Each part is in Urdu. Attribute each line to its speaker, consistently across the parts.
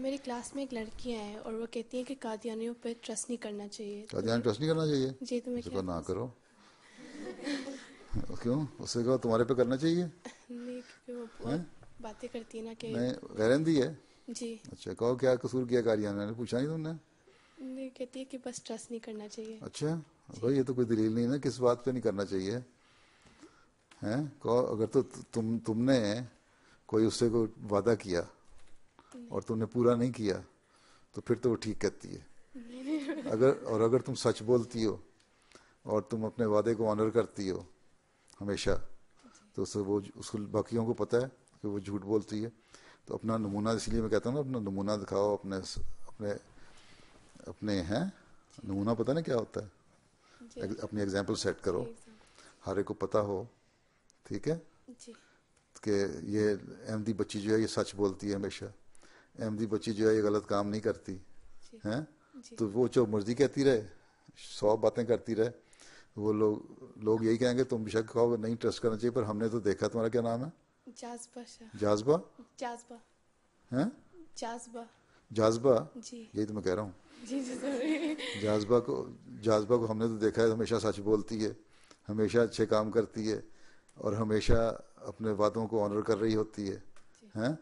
Speaker 1: میری کلاس میں ایک لڑکیاں ہیں اور وہ کہتی ہیں کہ قادیانیوں پہ ٹرسٹ نہیں کرنا چاہیے.
Speaker 2: قادیانی ٹرسٹ نہیں کرنا چاہیے؟
Speaker 1: جی تو میں
Speaker 2: اس
Speaker 1: کیا
Speaker 2: کو نہ کرو. کیوں؟ اس سے کہو تمہارے پہ کرنا چاہیے.
Speaker 1: نہیں کیونکہ وہ بہت باتیں کرتی ہے نا کہ
Speaker 2: نہیں غیر ہندی ہے.
Speaker 1: جی
Speaker 2: اچھا کہو کیا قصور کیا قادیانی نے؟ پوچھا نہیں تم نے؟
Speaker 1: نہیں کہتی ہے کہ بس ٹرسٹ نہیں کرنا چاہیے.
Speaker 2: اچھا بھائی یہ تو کوئی دلیل نہیں نا کس بات پہ نہیں کرنا چاہیے ہیں. کہو اگر تو تم نے کوئی اس سے کوئی وعدہ کیا اور تم نے پورا نہیں کیا تو پھر تو وہ ٹھیک کہتی ہے. اگر تم سچ بولتی ہو اور تم اپنے وعدے کو آنر کرتی ہو ہمیشہ تو اس کو باقیوں کو پتہ ہے کہ وہ جھوٹ بولتی ہے. تو اپنا نمونہ، اس لیے میں کہتا ہوں نا اپنا نمونہ دکھاؤ. اپنے ہیں نمونہ پتہ نا کیا ہوتا ہے. اپنی ایگزامپل سیٹ کرو، ہر ایک کو پتہ ہو. ٹھیک ہے
Speaker 1: جی
Speaker 2: کہ یہ احمدی بچی جو ہے یہ سچ بولتی ہے ہمیشہ، احمدی بچی جو ہے یہ غلط کام نہیں کرتی ہیں. تو وہ جو مرضی کہتی رہے، 100 باتیں کرتی رہے، وہ لوگ یہی کہیں گے تم شک کہو نہیں ٹرسٹ کرنا چاہیے. پر ہم نے تو دیکھا. تمہارا کیا نام ہے؟ جاذبہ.
Speaker 1: جاذبہ
Speaker 2: ہیں
Speaker 1: جاذبہ
Speaker 2: جاذبہ.
Speaker 1: جی
Speaker 2: یہی تو میں کہہ رہا ہوں.
Speaker 1: جی جی سوری.
Speaker 2: جاذبہ کو ہم نے تو دیکھا ہے ہمیشہ سچ بولتی ہے، ہمیشہ اچھے کام کرتی ہے اور ہمیشہ اپنے وعدوں کو آنر کر رہی ہوتی ہے ہیں.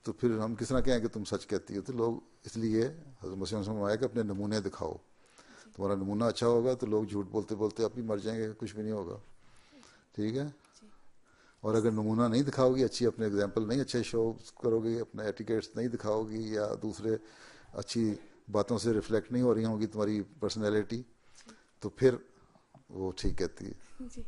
Speaker 2: تو پھر ہم کس طرح کہیں کہ تم سچ کہتی ہو؟ تو لوگ اس لیے حضرت مسیح نے فرمایا کہ اپنے نمونے دکھاؤ. تمہارا نمونہ اچھا ہوگا تو لوگ جھوٹ بولتے بولتے آپ بھی مر جائیں گے، کچھ بھی نہیں ہوگا. ٹھیک ہے. اور اگر نمونہ نہیں دکھاؤ گی، اچھی اپنے اگزامپل نہیں اچھے شو کرو گی، اپنے ایٹیکیٹس نہیں دکھاؤ گی، یا دوسرے اچھی باتوں سے ریفلیکٹ نہیں ہو رہی ہوں گی تمہاری پرسنالٹی، تو پھر وہ ٹھیک کہتی ہے.
Speaker 1: جی